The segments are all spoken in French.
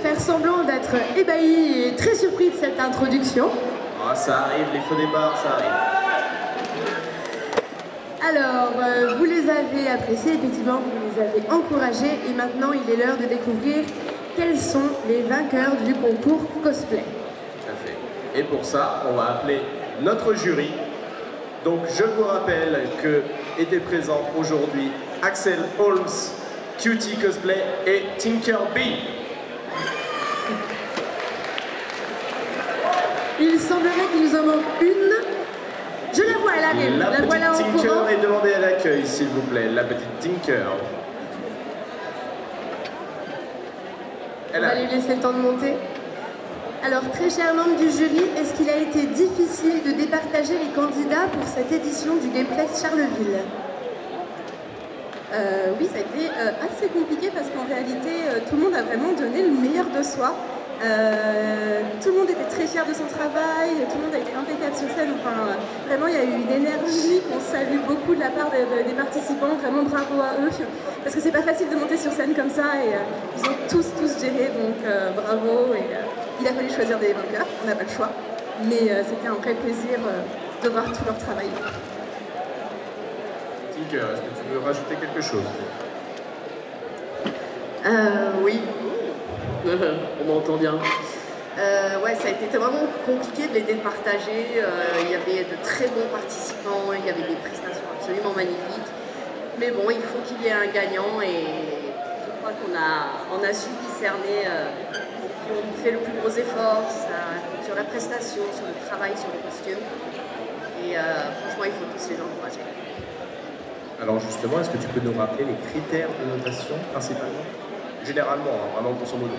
faire semblant d'être ébahi et très surpris de cette introduction. Ah, ça arrive, les faux départs, ça arrive. Alors, vous les avez appréciés, effectivement, vous les avez encouragés, et maintenant il est l'heure de découvrir quels sont les vainqueurs du concours cosplay. Tout à fait. Et pour ça, on va appeler notre jury. Donc, je vous rappelle que étaient présents aujourd'hui Axel Holmes, Cutie Cosplay et Tinker Bee. Il semblerait qu'il nous en manque une. Je la vois, elle arrive. La petite voilà Tinker est demandée à l'accueil, s'il vous plaît. La petite Tinker. On va lui laisser le temps de monter. Alors, très chers membres du jury, est-ce qu'il a été difficile de départager les candidats pour cette édition du Gamefest Charleville? Oui, ça a été assez compliqué parce qu'en réalité, tout le monde a vraiment donné le meilleur de soi. Tout le monde était très fier de son travail, tout le monde a été impeccable sur scène. Enfin, vraiment, il y a eu une énergie qu'on salue beaucoup de la part des participants. Vraiment, bravo à eux. Parce que c'est pas facile de monter sur scène comme ça et ils ont tous géré, donc bravo. Et il a fallu choisir des vainqueurs, on n'a pas le choix. Mais c'était un vrai plaisir de voir tout leur travail. Tinker, est-ce que tu veux rajouter quelque chose? Oui. On m'entend bien. Ouais, ça a été vraiment compliqué de les départager. Il y avait de très bons participants, il y avait des prestations absolument magnifiques. Mais bon, il faut qu'il y ait un gagnant et je crois qu'on a su discerner qui ont fait le plus gros effort sur la prestation, sur le travail, sur les costumes. Et franchement, il faut tous les encourager. Alors justement, est-ce que tu peux nous rappeler les critères de notation principalement? Généralement, hein, vraiment grosso modo.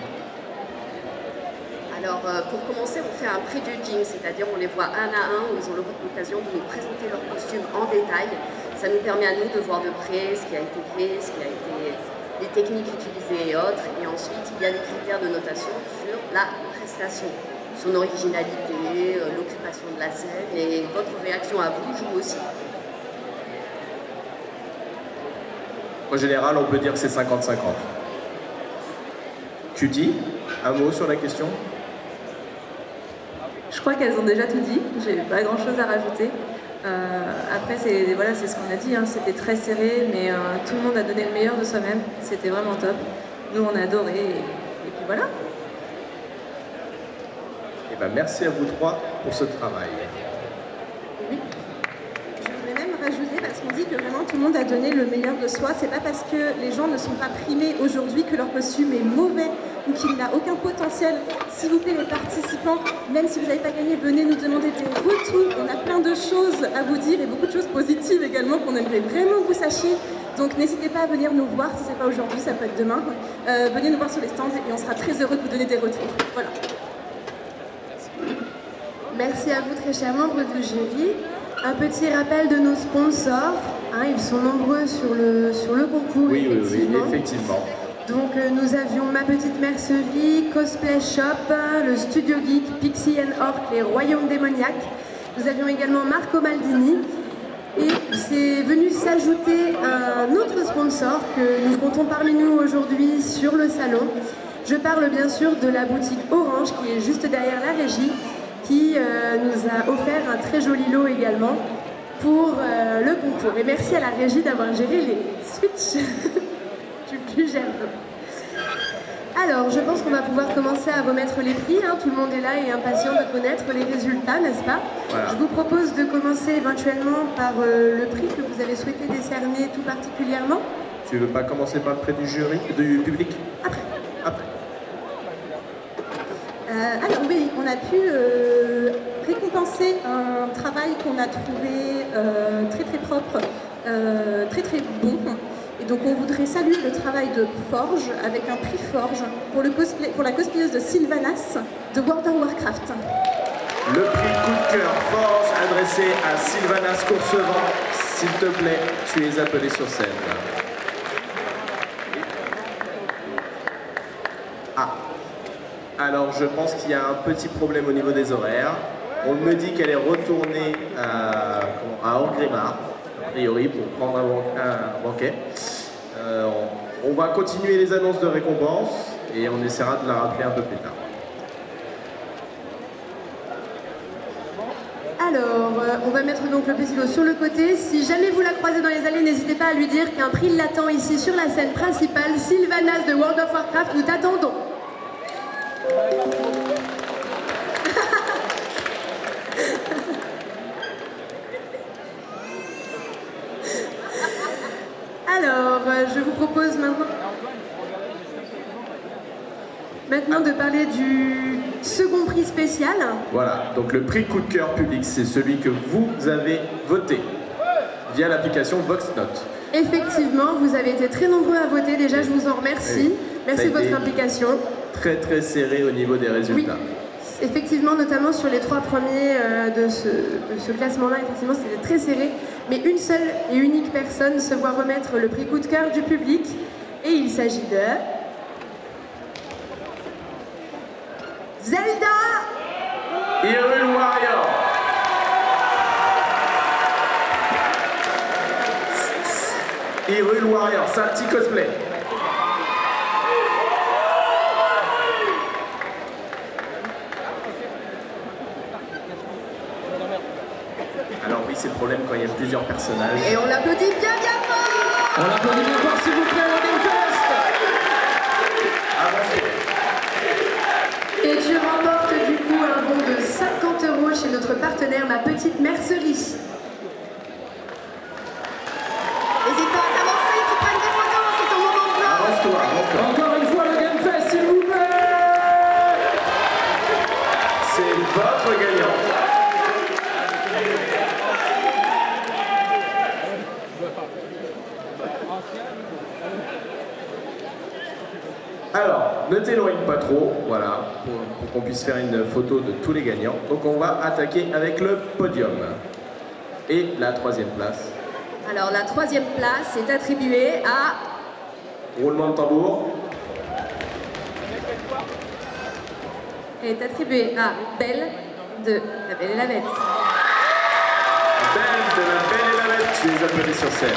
Alors pour commencer, on fait un pré-judging, c'est-à-dire on les voit un à un, où ils ont l'occasion de nous présenter leur costume en détail. Ça nous permet à nous de voir de près ce qui a été fait, ce qui a été, les techniques utilisées et autres. Et ensuite, il y a des critères de notation sur la prestation, son originalité, l'occupation de la scène, et votre réaction à vous joue aussi. En général, on peut dire que c'est 50-50. Cutie, un mot sur la question? Je crois qu'elles ont déjà tout dit, j'ai pas grand chose à rajouter. Après, c'est ce qu'on a dit, hein, c'était très serré, mais tout le monde a donné le meilleur de soi-même, c'était vraiment top. Nous, on a adoré, et puis voilà. Eh ben, merci à vous trois pour ce travail. Oui. Je voudrais même rajouter, parce qu'on dit que vraiment tout le monde a donné le meilleur de soi. C'est pas parce que les gens ne sont pas primés aujourd'hui que leur costume est mauvais ou qu'il n'a aucun potentiel. S'il vous plaît, les participants, même si vous n'avez pas gagné, venez nous demander des retours. On a plein de choses à vous dire et beaucoup de choses positives également qu'on aimerait vraiment que vous sachiez. Donc n'hésitez pas à venir nous voir, si ce n'est pas aujourd'hui, ça peut être demain. Venez nous voir sur les stands et on sera très heureux de vous donner des retours. Voilà. Merci à vous, très chers membres du jury. Un petit rappel de nos sponsors. Hein, ils sont nombreux sur le concours, Oui, effectivement. oui, effectivement. Donc nous avions Ma Petite Mercerie, Cosplay Shop, le Studio Geek, Pixie & Orc, les Royaumes Démoniaques. Nous avions également Marco Maldini. Et c'est venu s'ajouter un autre sponsor que nous comptons parmi nous aujourd'hui sur le salon. Je parle bien sûr de la boutique Orange qui est juste derrière la régie, qui nous a offert un très joli lot également pour le concours. Et merci à la régie d'avoir géré les switches. Du gel. Alors, je pense qu'on va pouvoir commencer à remettre les prix. Hein. Tout le monde est là et impatient de connaître les résultats, n'est-ce pas? Voilà. Je vous propose de commencer éventuellement par le prix que vous avez souhaité décerner tout particulièrement. Tu veux pas commencer par le prix du jury, du public? Après. Après. Alors oui, on a pu récompenser un travail qu'on a trouvé très très propre, très très bon. Et donc on voudrait saluer le travail de Forge avec un prix Forge pour la cosplayeuse de Sylvanas de World of Warcraft. Le prix coup de cœur Forge adressé à Sylvanas Coursevent. S'il te plaît, tu es appelé sur scène. Ah. Alors je pense qu'il y a un petit problème au niveau des horaires. On me dit qu'elle est retournée à Orgrimmar, a priori, pour prendre un banquet. On va continuer les annonces de récompenses et on essaiera de la rappeler un peu plus tard. Alors, on va mettre donc le Pesilo sur le côté. Si jamais vous la croisez dans les allées, n'hésitez pas à lui dire qu'un prix l'attend ici sur la scène principale. Sylvanas de World of Warcraft, nous t'attendons. Alors, je vous propose maintenant de parler du second prix spécial. Voilà, donc le prix coup de cœur public, c'est celui que vous avez voté via l'application VoxNote. Effectivement, vous avez été très nombreux à voter. Déjà, je vous en remercie. Merci de votre implication. Très très serré au niveau des résultats. Oui. Effectivement, notamment sur les 3 premiers de ce classement-là, effectivement, c'était très serré. Mais une seule et unique personne se voit remettre le prix coup de cœur du public. Et il s'agit de... Zelda Hyrule Warrior. Hyrule Warrior, Salty Cosplay. Alors oui, c'est le problème quand il y a plusieurs personnages. Et on l'applaudit bien bien fort. On l'applaudit bien fort s'il vous plaît, au Gamefest. Avancez. Et tu remportes du coup un bon de 50 € chez notre partenaire Ma Petite Mercerie. N'hésite pas à t'avancer, tu prennes des photos, c'est ton moment de gloire. Avance-toi, avance-toi. Encore une fois le Gamefest, s'il vous plaît. C'est votre gagnant. Alors, ne t'éloigne pas trop, voilà, pour qu'on puisse faire une photo de tous les gagnants. Donc on va attaquer avec le podium. Et la 3e place. Alors la 3e place est attribuée à... Roulement de tambour. Est attribuée à Belle de La Belle et la Bête. Belle de La Belle et la Bête, tu les applaudis sur scène.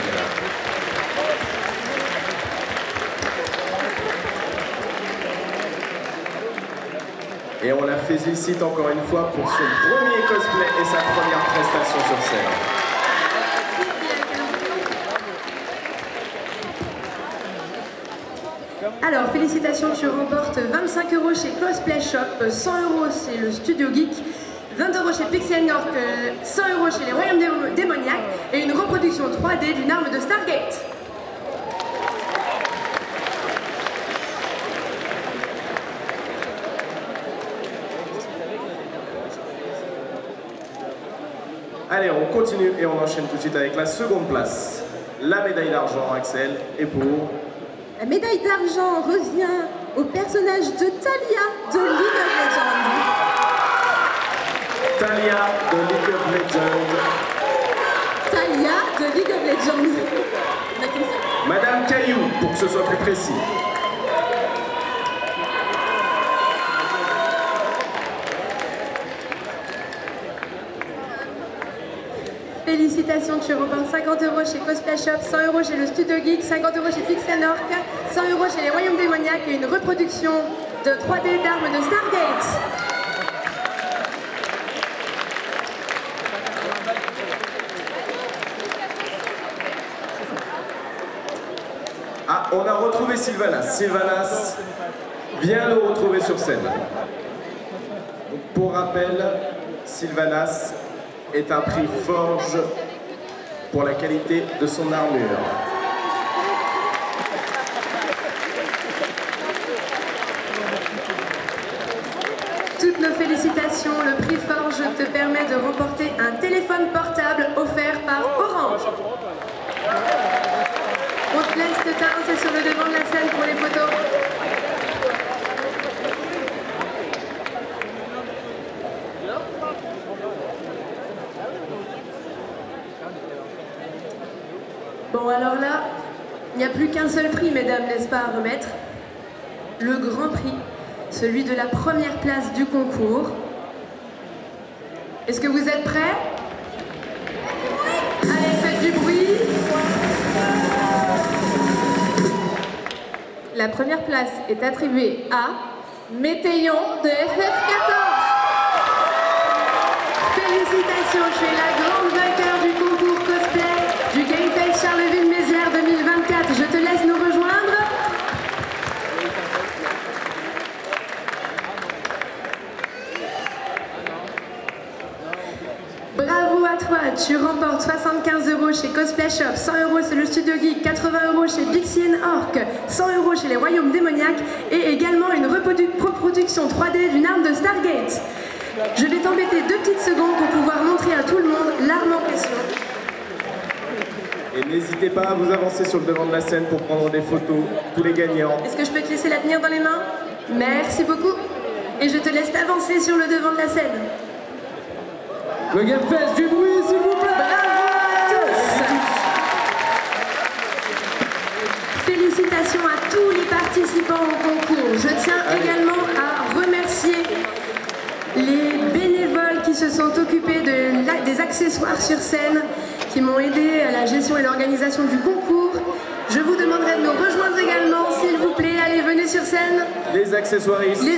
Et on la félicite encore une fois pour son premier cosplay et sa première prestation sur scène. Alors, félicitations, tu remportes 25 € chez Cosplay Shop, 100 € chez le Studio Geek, 20 € chez Pixel North, 100 € chez les Royaumes Démoniaques et une reproduction 3D d'une arme de Stargate. Allez, on continue et on enchaîne tout de suite avec la 2e place. La médaille d'argent, Axel, et pour... La médaille d'argent revient au personnage de Talia de League of Legends. Talia de League of Legends. Talia de League of Legends. Madame Caillou, pour que ce soit plus précis. Félicitations, tu remportes 50 € chez Cosplay Shop, 100 € chez le Studio Geek, 50 € chez Pixel North, 100 € chez les Royaumes Démoniaques et une reproduction de 3D d'armes de Stargate. Ah, on a retrouvé Sylvanas. Sylvanas vient nous retrouver sur scène. Donc, pour rappel, Sylvanas est un prix Forge pour la qualité de son armure. Toutes nos félicitations, le prix Forge te permet de remporter un téléphone portable offert par Orange. On te laisse te t'avancer sur le devant de la scène pour les photos. Bon, alors là, il n'y a plus qu'un seul prix, mesdames, n'est-ce pas, à remettre? Le grand prix, celui de la première place du concours. Est-ce que vous êtes prêts? Allez, faites du bruit. La la première place est attribuée à Météillon de FF14. Félicitations, tu es la grande vainqueur du concours cosplay du GameFest Charleville-Mézières 2024. Je te laisse nous rejoindre. Bravo à toi, tu remportes 75 € chez Cosplay Shop, 100 € chez le Studio Geek, 80 € chez Pixie & Orc, 100 € chez les Royaumes Démoniaques et également une reproduction 3D d'une arme de Stargate. Je vais t'embêter 2 petites secondes pour pouvoir montrer à tout le monde l'arme en question. Et n'hésitez pas à vous avancer sur le devant de la scène pour prendre des photos, tous les gagnants. Est-ce que je peux te laisser la tenir dans les mains? Merci beaucoup. Et je te laisse t'avancer sur le devant de la scène. Le GameFest, du bruit s'il vous plaît. Bravo à tous. Félicitations à tous les participants au concours. Je tiens également à remercier les bénévoles qui se sont occupés des accessoires sur scène, qui m'ont aidé à la gestion et l'organisation du concours. Je vous demanderai de nous rejoindre également, s'il vous plaît. Allez, venez sur scène. Les accessoiristes.